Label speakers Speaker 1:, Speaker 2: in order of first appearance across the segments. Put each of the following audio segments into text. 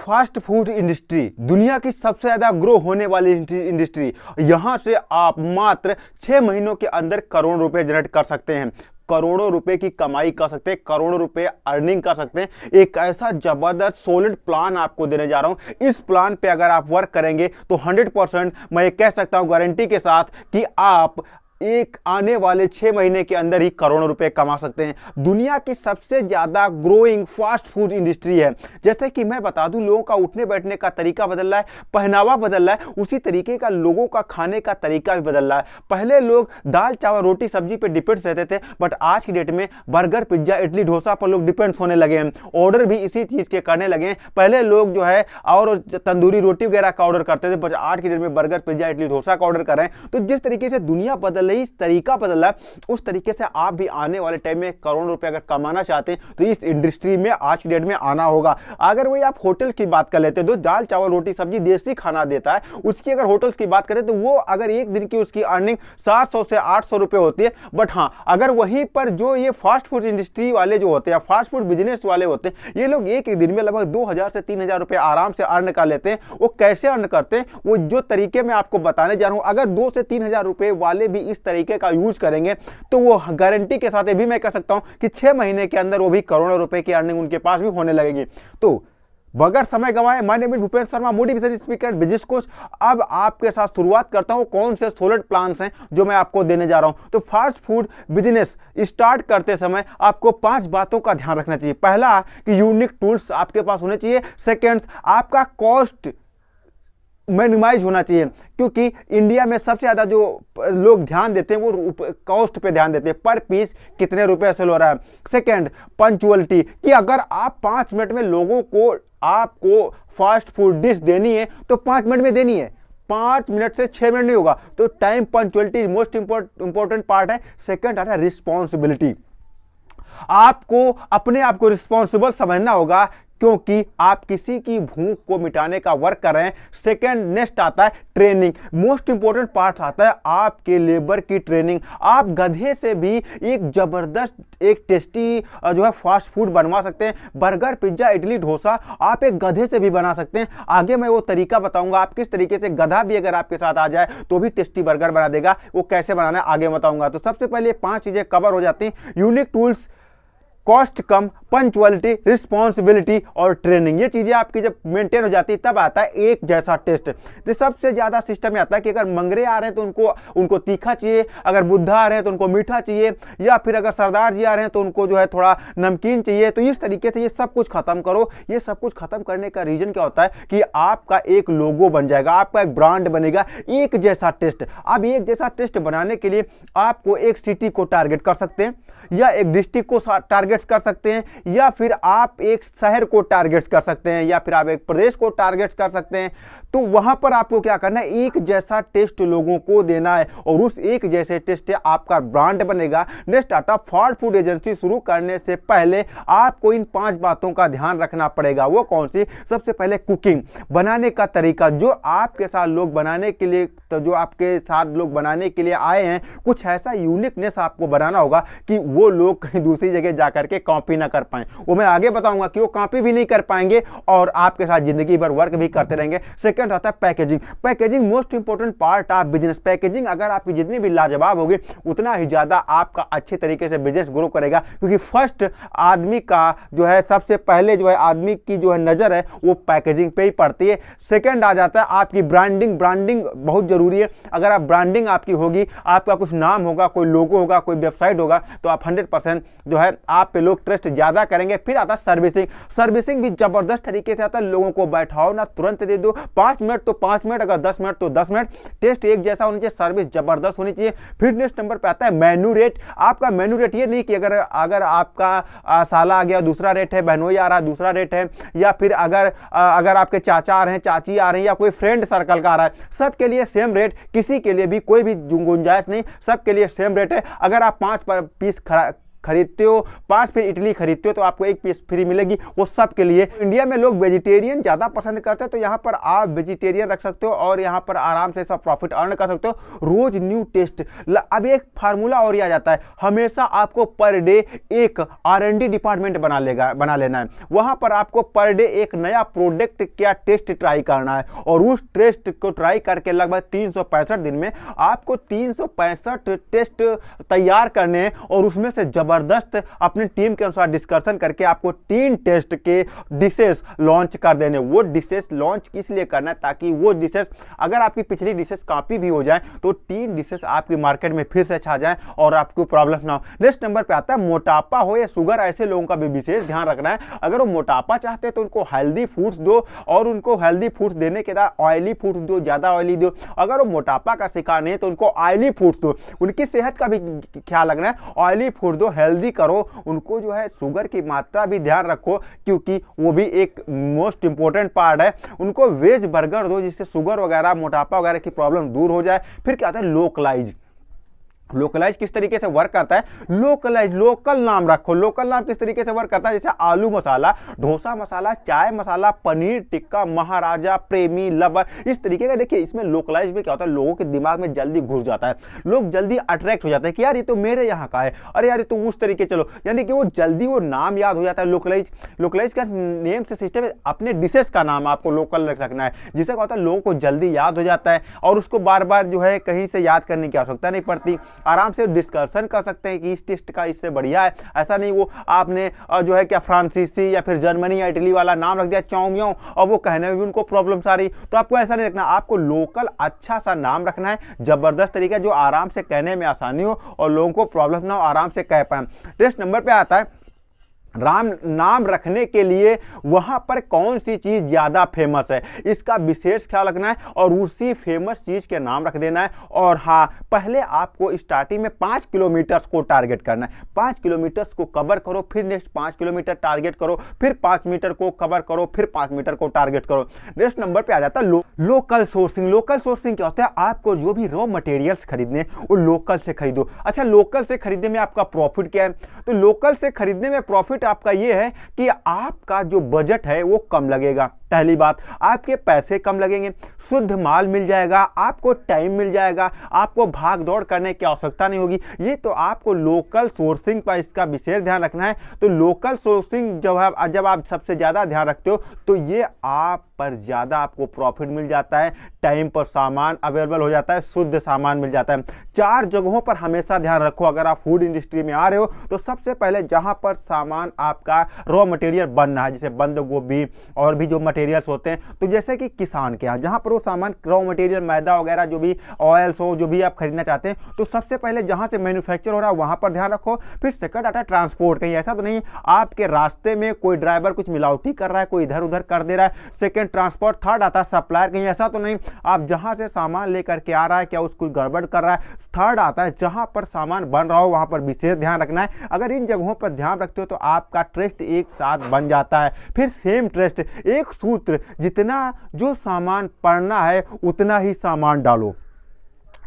Speaker 1: Fast food industry दुनिया की सबसे ज्यादा ग्रो होने वाली इंडस्ट्री। यहां से आप मात्र 6 महीनों के अंदर करोड़ रुपए जनरेट कर सकते हैं, करोड़ों रुपए की कमाई कर सकते हैं, करोड़ों रुपए अर्निंग कर सकते हैं। एक ऐसा जबरदस्त सॉलिड प्लान आपको देने जा रहा हूं। इस प्लान पे अगर आप वर्क करेंगे तो 100% मैं कह सकता हूं गारंटी के साथ कि आप एक आने वाले 6 महीने के अंदर ही करोड़ों रुपए कमा सकते हैं। दुनिया की सबसे ज्यादा ग्रोइंग फास्ट फूड इंडस्ट्री है। जैसे कि मैं बता दूं, लोगों का उठने बैठने का तरीका बदल रहा है, पहनावा बदल रहा है, उसी तरीके का लोगों का खाने का तरीका भी बदल रहा है। पहले लोग दाल चावल रोटी सब्जी पे डिपेंड रहते थे, बट आज की डेट में बर्गर पिज्जा इडली डोसा पर लोग डिपेंड होने लगे हैं। ऑर्डर भी इसी चीज के करने लगे हैं। पहले लोग जो है और तंदूरी रोटी वगैरह का ऑर्डर करते थे, बट आज की डेट में बर्गर पिज्जा इडली डोसा का ऑर्डर कर रहे हैं। तो जिस तरीके से दुनिया बदल इस तरीका बदला है, उस तरीके से आप भी आने वाले टाइम में करोड़ रुपए अगर कमाना चाहते हैं तो इस इंडस्ट्री में आज की डेट में आना होगा। अगर वही आप होटल की बात कर लेते हैं तो दाल चावल रोटी सब्जी देसी खाना देता है, उसकी अगर होटल्स की बात करें तो वो अगर एक दिन की उसकी अर्निंग 700 से 800 रुपए होती है। बट हाँ, अगर वहीं पर जो ये फास्ट फूड इंडस्ट्री वाले जो होते हैं, फास्ट फूड बिजनेस वाले होते हैं, ये लोग एक दिन में लगभग 2000 से 3000 रुपए आराम से अर्न कर लेते हैं। वो कैसे अर्न करते हैं, वो जो तरीके में आपको बताने जा रहा हूं, अगर 2 से 3000 रुपए वाले भी इस तरीके का यूज करेंगे तो वो गारंटी के साथ ये भी मैं कह सकता हूं कि 6 महीने के अंदर वो भी करोड़ों रुपए की अर्निंग उनके पास भी होने लगेगी। तो बगैर समय गवाए, my name is Bhupendra Sharma, motivation speaker, business coach. अब आपके साथ शुरुआत करता हूं कौन से सॉलिड प्लान्स हैं जो मैं आपको देने जा रहा हूं। तो फास्ट फूड बिजनेस स्टार्ट करते समय आपको 5 बातों का ध्यान रखना चाहिए। पहला कि यूनिक टूल्स आपके पास होने चाहिए। सेकेंड, आपका कॉस्ट मिनिमाइज होना चाहिए, क्योंकि इंडिया में सबसे ज्यादा जो लोग ध्यान देते हैं वो कॉस्ट पे ध्यान देते हैं, पर पीस कितने रुपए सेल हो रहा है। सेकंड, पंक्चुअलिटी, कि अगर आप 5 मिनट में लोगों को आपको फास्ट फूड डिश देनी है तो 5 मिनट में देनी है, 5 मिनट से 6 मिनट नहीं होगा। तो time punctuality most important part है। सेकंड आता है रिस्पॉन्सिबिलिटी, आपको अपने आप को रिस्पॉन्सिबल समझना होगा, क्योंकि आप किसी की भूख को मिटाने का वर्क कर रहे हैं। सेकंड, नेक्स्ट आता है ट्रेनिंग। मोस्ट इंपॉर्टेंट पार्ट आता है आपके लेबर की ट्रेनिंग। आप गधे से भी एक जबरदस्त एक टेस्टी जो है फास्ट फूड बनवा सकते हैं। बर्गर पिज्जा इडली डोसा आप एक गधे से भी बना सकते हैं। आगे मैं वो तरीका बताऊंगा, आप किस तरीके से गधा भी अगर आपके साथ आ जाए तो भी टेस्टी बर्गर बना देगा। वो कैसे बनाना है आगे बताऊंगा। तो सबसे पहले 5 चीजें कवर हो जाती हैं, यूनिक टूल्स, कॉस्ट कम, पंक्चुअलिटी, रिस्पॉन्सिबिलिटी और ट्रेनिंग। ये चीजें आपकी जब मेंटेन हो जाती है तब आता है एक जैसा टेस्ट। तो सबसे ज्यादा सिस्टम में आता है कि अगर मंगरे आ रहे हैं तो उनको तीखा चाहिए, अगर बुद्धा आ रहे हैं तो उनको मीठा चाहिए, या फिर अगर सरदार जी आ रहे हैं तो उनको जो है थोड़ा नमकीन चाहिए। तो इस तरीके से ये सब कुछ खत्म करो। ये सब कुछ खत्म करने का रीजन क्या होता है कि आपका एक लोगो बन जाएगा, आपका एक ब्रांड बनेगा, एक जैसा टेस्ट। अब एक जैसा टेस्ट बनाने के लिए आपको एक सिटी को टारगेट कर सकते हैं, या एक डिस्ट्रिक्ट को टारगेट कर सकते हैं, या फिर आप एक शहर को टारगेट कर सकते हैं, या फिर आप एक प्रदेश को टारगेट कर सकते हैं। तो वहां पर आपको क्या करना है, एक जैसा टेस्ट लोगों को देना है, और उस एक जैसे टेस्ट से आपका ब्रांड बनेगा। नेक्स्ट आता फास्ट फूड एजेंसी शुरू करने से पहले आपको इन 5 बातों का ध्यान रखना पड़ेगा। वो कौन सी? सबसे पहले कुकिंग, बनाने का तरीका। जो आपके साथ लोग बनाने के लिए, तो जो आपके साथ लोग बनाने के लिए आए हैं, कुछ ऐसा यूनिकनेस आपको बनाना होगा कि वो लोग कहीं दूसरी जगह जाकर के कॉपी ना कर पाए। वो मैं आगे बताऊंगा कि वो कॉपी भी नहीं कर पाएंगे और आपके साथ जिंदगी भर वर्क भी करते रहेंगे। सेकंड आता है packaging. Packaging most important part of business. Packaging अगर आपकी जितनी भी लाजवाब होगी उतना ही ज्यादा आपका अच्छे तरीके से बिजनेस ग्रो करेगा, क्योंकि फर्स्ट आदमी का जो है सबसे पहले जो है आदमी की जो है नजर है वो पैकेजिंग पे ही पड़ती है। सेकंड आ जाता है आपकी ब्रांडिंग। ब्रांडिंग बहुत जरूरी है। अगर आप ब्रांडिंग आपकी होगी, आपका कुछ नाम होगा, कोई लोगो होगा, कोई वेबसाइट होगा, तो आप 100% जो है आप पे लोग ट्रस्ट ज्यादा करेंगे। फिर आता है सर्विसिंग। सर्विसिंग भी जबरदस्त तरीके से आता है। लोगों को बैठाओ ना, तुरंत दे दो, 5 मिनट तो 5 मिनट, अगर 10 मिनट तो 10 मिनट। टेस्ट एक जैसा होना चाहिए, सर्विस जबरदस्त होनी चाहिए। फिर नेक्स्ट नंबर पे आता है मेन्यू रेट। आपका मेन्यू रेट ये नहीं कि अगर आपका साला आ गया दूसरा रेट है, बहनोई आ रहा है दूसरा रेट है, या फिर अगर आपके चाचा आ रहे हैं, चाची आ रहे हैं, या कोई फ्रेंड सर्कल का आ रहा है, सबके लिए सेम रेट। किसी के लिए भी कोई भी गुंजाइश नहीं, सबके लिए सेम रेट है। अगर आप 5 पीस खरीदते हो, 5 पीस इडली खरीदते हो तो आपको 1 पीस फ्री मिलेगी, वो सब के लिए। इंडिया में लोग वेजिटेरियन ज़्यादा पसंद करते हैं, तो यहाँ पर आप वेजिटेरियन रख सकते हो और यहाँ पर आराम से सब प्रॉफिट अर्न कर सकते हो। रोज न्यू टेस्ट। अब एक फार्मूला और आ जाता है, हमेशा आपको पर डे एक R&D डिपार्टमेंट बना लेना है। वहां पर आपको पर डे एक नया प्रोडक्ट क्या टेस्ट ट्राई करना है और उस टेस्ट को ट्राई करके लगभग 365 दिन में आपको 365 टेस्ट तैयार करने हैं और उसमें से जबरदस्त अपनी टीम के अनुसार डिस्कशन करके आपको 3 टेस्ट के डिशेस लॉन्च कर देने। वो डिशेस लॉन्च इसलिए करना है ताकि वो डिशेस अगर आपकी पिछली डिशेस कॉपी भी हो जाए तो 3 डिशेस आपकी मार्केट में फिर से छा जाए और आपको प्रॉब्लम ना हो। नेक्स्ट नंबर पे आता है मोटापा हो या शुगर, ऐसे लोगों का भी विशेष ध्यान रखना है। अगर वो मोटापा चाहते हैं तो उनको हेल्दी फूड्स दो और उनको हेल्दी फूड्स देने के बाद ऑयली फूड्स दो, ज्यादा ऑयली दो। अगर वो मोटापा का शिकार नहीं है तो उनको ऑयली फूड्स दो, उनकी सेहत का भी ख्याल रखना है। ऑयली फूड दो, हेल्दी करो, उनको जो है शुगर की मात्रा भी ध्यान रखो क्योंकि वो भी एक मोस्ट इंपॉर्टेंट पार्ट है। उनको वेज बर्गर दो जिससे शुगर वगैरह मोटापा वगैरह की प्रॉब्लम दूर हो जाए। फिर क्या आता है लोकलाइज। लोकलाइज किस तरीके से वर्क करता है, लोकलाइज लोकल नाम रखो। लोकल नाम किस तरीके से वर्क करता है, जैसे आलू मसाला, डोसा मसाला, चाय मसाला, पनीर टिक्का, महाराजा, प्रेमी, लवर, इस तरीके का। देखिए इसमें लोकलाइज में क्या होता है, लोगों के दिमाग में जल्दी घुस जाता है, लोग जल्दी अट्रैक्ट हो जाते हैं कि यार ये तो मेरे यहाँ का है, अरे यार ये तो उस तरीके चलो, यानी कि वो जल्दी वो नाम याद हो जाता है। लोकलाइज का नेम से सिस्टम है, अपने डिशेस का नाम आपको लोकल रखना है, जिससे क्या होता है लोगों को जल्दी याद हो जाता है और उसको बार बार जो है कहीं से याद करने की आवश्यकता नहीं पड़ती। आराम से डिस्कशन कर सकते हैं कि इस टेस्ट का इससे बढ़िया है। ऐसा नहीं वो आपने जो है क्या फ्रांसीसी या फिर जर्मनी या इटली वाला नाम रख दिया चाउमियो और वो कहने में भी उनको प्रॉब्लम्स आ रही, तो आपको ऐसा नहीं रखना। आपको लोकल अच्छा सा नाम रखना है, जबरदस्त तरीका जो आराम से कहने में आसानी हो और लोगों को प्रॉब्लम ना हो, आराम से कह पाए। नेक्स्ट नंबर पे आता है नाम रखने के लिए वहां पर कौन सी चीज ज्यादा फेमस है, इसका विशेष ख्याल रखना है और उसी फेमस चीज के नाम रख देना है। और हाँ, पहले आपको स्टार्टिंग में 5 किलोमीटर को टारगेट करना है। 5 किलोमीटर को कवर करो, फिर नेक्स्ट 5 किलोमीटर टारगेट करो, फिर 5 मीटर को कवर करो, फिर 5 मीटर को टारगेट करो। नेक्स्ट नंबर पे आ जाता है लोकल सोर्सिंग। लोकल सोर्सिंग क्या होता है, आपको जो भी रॉ मटेरियल्स खरीदने वो लोकल से खरीदो। अच्छा, लोकल से खरीदने में आपका प्रॉफिट क्या है, तो लोकल से खरीदने में प्रॉफिट आपका ये है कि आपका जो बजट है वो कम लगेगा। पहली बात, आपके पैसे कम लगेंगे, शुद्ध माल मिल जाएगा, आपको टाइम मिल जाएगा, आपको भाग दौड़ करने की आवश्यकता नहीं होगी। ये तो आपको लोकल सोर्सिंग पर इसका विशेष ध्यान रखना है। तो लोकल सोर्सिंग जब आप सबसे ज्यादा ध्यान रखते हो तो ये आप पर ज्यादा आपको प्रॉफिट मिल जाता है, टाइम पर सामान अवेलेबल हो जाता है, शुद्ध सामान मिल जाता है। 4 जगहों पर हमेशा ध्यान रखो। अगर आप फूड इंडस्ट्री में आ रहे हो तो सबसे पहले जहां पर सामान आपका रॉ मटेरियल बन रहा है, जैसे बंद गोभी और भी जो मटेरियल्स होते हैं, तो जैसे कि किसान के यहाँ जहां पर वो सामान रॉ मटेरियल मैदा वगैरह जो भी ऑयल्स हो जो भी आप खरीदना चाहते हैं, तो सबसे पहले जहां से मैन्युफैक्चर हो रहा है वहां पर ध्यान रखो। फिर सेकंड आता है ट्रांसपोर्ट। कहीं ऐसा तो नहीं आपके रास्ते में कोई ड्राइवर कुछ मिलावटी कर रहा है, कोई इधर उधर कर दे रहा है, सेकंड ट्रांसपोर्ट। थर्ड आता है सप्लायर। कहीं ऐसा तो नहीं आप जहां से सामान लेकर के आ रहा है क्या उसको गड़बड़ कर रहा है। थर्ड आता है जहां पर सामान बन रहा हो वहां पर विशेष ध्यान रखना है। अगर इन जगहों पर ध्यान रखते हो तो आपका ट्रस्ट एक साथ बन जाता है। फिर सेम ट्रस्ट, एक सूत्र, जितना जो सामान पड़ना है उतना ही सामान डालो।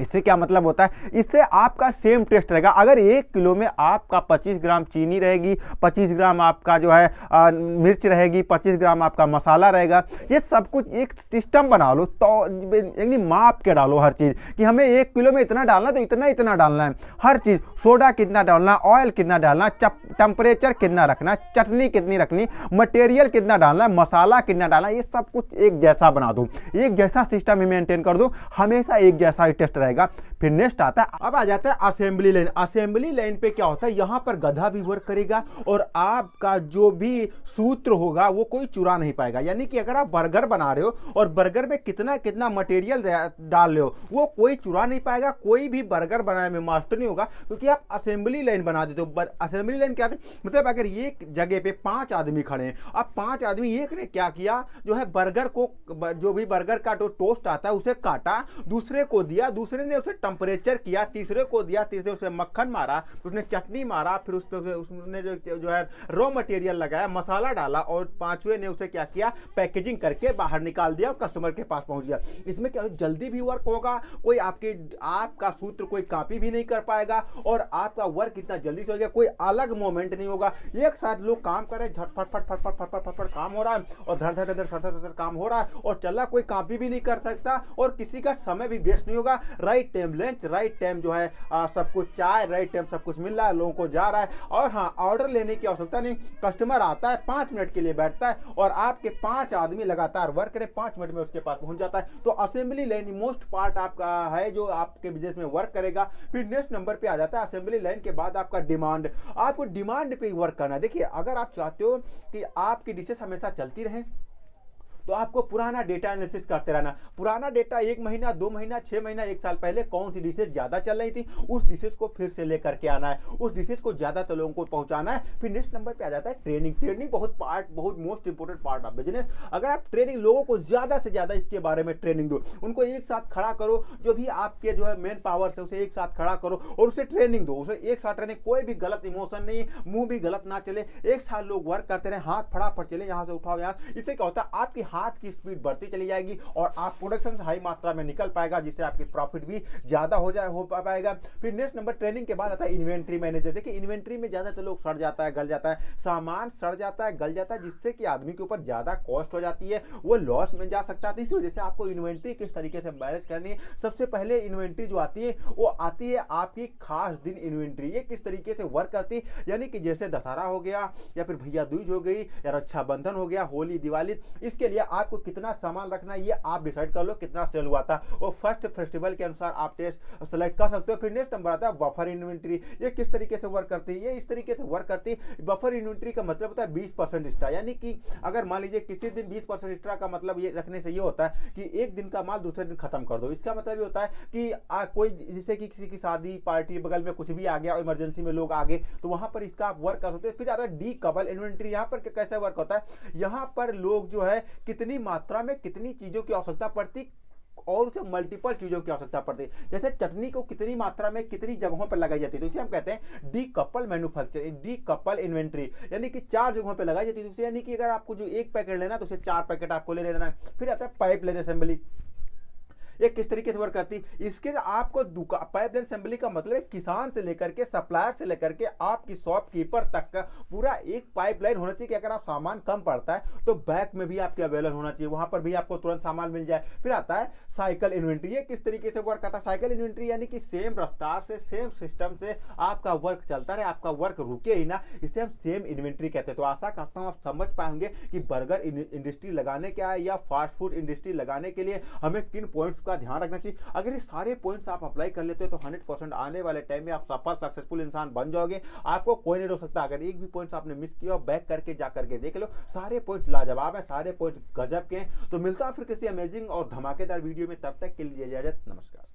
Speaker 1: इससे क्या मतलब होता है, इससे आपका सेम टेस्ट रहेगा। अगर 1 किलो में आपका 25 ग्राम चीनी रहेगी, 25 ग्राम आपका जो है मिर्च रहेगी, 25 ग्राम आपका मसाला रहेगा, ये सब कुछ एक सिस्टम बना लो, तो यानी माप के डालो हर चीज़ कि हमें 1 किलो में इतना डालना तो इतना इतना डालना है। हर चीज़, सोडा कितना डालना, ऑयल कितना डालना, टेम्परेचर कितना रखना, चटनी कितनी रखनी, मटेरियल कितना डालना, मसाला कितना डालना, ये सब कुछ एक जैसा बना दो, एक जैसा सिस्टम ही मेंटेन कर दो, हमेशा एक जैसा ही टेस्ट रहेगा। फिर नेक्स्ट आता है, अब आ जाता है असेंबली लाइन। असेंबली लाइन पे क्या होता है, यहां पर गधा भी वर्क करेगा और आपका जो भी सूत्र होगा वो कोई चुरा नहीं पाएगा। यानी कि अगर आप बर्गर बना रहे हो और बर्गर में कितना कितना मटेरियल डाल रहे हो वो कोई चुरा नहीं पाएगा, कोई भी बर्गर बनाने में मास्टर नहीं होगा, क्योंकि आप असेंबली लाइन बना देते हो। असेंबली लाइन क्या है, मतलब अगर एक जगह पे 5 आदमी खड़े हैं, अब 5 आदमी, एक ने क्या किया, जो है बर्गर को, जो भी बर्गर का टोस्ट आता है उसे काटा, दूसरे को दिया, दूसरे ने उसे टेम्परेचर किया, तीसरे को दिया, तीसरे उसमें मक्खन मारा, उसने चटनी मारा, फिर उस पर उसने जो है रॉ मटेरियल लगाया, मसाला डाला, और पांचवें ने उसे क्या किया, पैकेजिंग करके बाहर निकाल दिया और कस्टमर के पास पहुंच गया। इसमें क्या जल्दी भी वर्क होगा, कोई आपका सूत्र कोई कॉपी भी नहीं कर पाएगा, और आपका वर्क इतना जल्दी से हो गया, कोई अलग मोमेंट नहीं होगा। एक साथ लोग काम कर रहे हैं, झटफट फट फट फट फट फट काम हो रहा है, और धड़ धड़ धड़ सर काम हो रहा है, और चला कोई कॉपी भी नहीं कर सकता, और किसी का समय भी वेस्ट नहीं होगा। Right time lunch, right time जो है सब कुछ चाय, राइट टाइम सब कुछ मिल रहा है, लोगों को जा रहा है। और हाँ, ऑर्डर लेने की आवश्यकता नहीं, कस्टमर आता है 5 मिनट के लिए बैठता है, और आपके 5 आदमी लगातार वर्क करें, 5 मिनट में उसके पास पहुंच जाता है। तो असेंबली लाइन मोस्ट पार्ट आपका है जो आपके बिजनेस में वर्क करेगा। फिर नेक्स्ट नंबर पे आ जाता है असेंबली लाइन के बाद आपका डिमांड। आपको डिमांड पे वर्क करना है। देखिए, अगर आप चाहते हो कि आपकी डिशेस हमेशा चलती रहे, तो आपको पुराना डेटा एनालिसिस करते रहना। पुराना डेटा 1 महीना, 2 महीना, 6 महीना, 1 साल पहले कौन सी डिशेज ज्यादा चल रही थी, उस डिशेज को फिर से लेकर के आना है, उस डिशेज को ज्यादातर लोगों को पहुंचाना है। फिर नेक्स्ट नंबर पे आ जाता है ट्रेनिंग। ट्रेनिंग बहुत most important part of business. अगर आप ट्रेनिंग, लोगों को ज्यादा से ज्यादा इसके बारे में ट्रेनिंग दो, उनको एक साथ खड़ा करो, जो भी आपके जो है मेन पावर है उसे एक साथ खड़ा करो और उसे ट्रेनिंग दो, उसे एक साथ ट्रेनिंग। कोई भी गलत इमोशन नहीं, मुंह भी गलत ना चले, एक साथ लोग वर्क करते रहे, हाथ फटाफट चले, यहाँ से उठाओ यहाँ। इससे क्या होता है, आपकी हाथ की स्पीड बढ़ती चली जाएगी और आप प्रोडक्शन हाई मात्रा में निकल पाएगा, जिससे आपकी प्रॉफिट भी ज्यादा हो पाएगा। फिर नेक्स्ट नंबर ट्रेनिंग के बाद आता है इन्वेंट्री मैनेजर। देखिए, इन्वेंट्री में ज्यादातर लोग सड़ जाता है, गल जाता है, सामान सड़ जाता है, गल जाता है, जिससे कि आदमी के ऊपर ज्यादा कॉस्ट हो जाती है, वो लॉस में जा सकता है। इस वजह से आपको इन्वेंट्री किस तरीके से मैनेज करनी है, सबसे पहले इन्वेंट्री जो आती है वो आती है आपकी खास दिन इन्वेंट्री। ये किस तरीके से वर्क करती है, यानी कि जैसे दशहरा हो गया, या फिर भैया दूज हो गई, या रक्षाबंधन हो गया, होली, दिवाली, इसके लिए आपको कितना सामान रखना है ये आप डिसाइड कर लो, कितना सेल हुआ था, और फर्स्ट फेस्टिवल के अनुसार आप टेस्ट सेलेक्ट कर सकते हो। फिर नेक्स्ट नंबर आता है बफर इन्वेंट्री। ये किस तरीके से वर्क करती है, ये इस तरीके से वर्क करती है। बफर इन्वेंट्री का मतलब होता है 20% एक्स्ट्रा, यानी कि अगर मान लीजिए किसी दिन 20% एक्स्ट्रा का मतलब ये रखने से ये होता है कि एक दिन का माल दूसरे दिन खत्म कर दो। इसका मतलब ये होता है कि कोई जैसे कि किसी की शादी पार्टी, बगल में कुछ भी आ गया, इमरजेंसी में लोग आ गए, तो वहां पर इसका आप वर्क कर सकते हो। फिर आता है डी कबल इन्वेंट्री। यहाँ पर कैसे वर्क होता है, यहाँ पर लोग जो है कितनी मात्रा में कितनी चीजों की आवश्यकता पड़ती और उसे मल्टीपल चीजों की आवश्यकता पड़ती है। जैसे चटनी को कितनी मात्रा में कितनी जगहों पर लगाई जाती है, तो इसे हम कहते हैं D couple manufacturing, D couple inventory, यानी कि 4 जगहों पर लगाई जाती है। यानी कि अगर आपको जो 1 पैकेट लेना है तो उसे 4 पैकेट आपको ले लेना है। फिर आता है पाइपलाइन असेंबली। ये किस तरीके से वर्क करती है, इसके आपको पाइपलाइन असेंबली का मतलब है किसान से लेकर के सप्लायर से लेकर के आपकी शॉपकीपर तक का पूरा एक पाइपलाइन होना चाहिए कि अगर आप सामान कम पड़ता है तो बैक में भी आपके अवेलेबल होना चाहिए, वहां पर भी आपको तुरंत सामान मिल जाए। फिर आता है साइकिल इन्वेंट्री। ये किस तरीके से वर्क करता है, साइकिल इन्वेंट्री यानी कि सेम रफ्तार से, सेम सिस्टम से आपका वर्क चलता रहे, आपका वर्क रुके ही ना, इसे हम सेम इन्वेंट्री कहते हैं। तो आशा करता हूं आप समझ पाएंगे कि बर्गर इंडस्ट्री लगाने क्या है या फास्ट फूड इंडस्ट्री लगाने के लिए हमें किन पॉइंट्स का ध्यान रखना चाहिए। अगर ये सारे पॉइंट्स आप अप्लाई कर लेते हो तो 100% आने वाले टाइम में आप सफल सक्सेसफुल इंसान बन जाओगे, आपको कोई नहीं रोक सकता। अगर एक भी पॉइंट्स आपने मिस किया, बैक करके जा करके देख लो, सारे पॉइंट्स लाजवाब है, सारे पॉइंट्स गजब के हैं। तो मिलता है फिर किसी अमेजिंग और धमाकेदार वीडियो में, तब तक के लिए इजाजत, नमस्कार।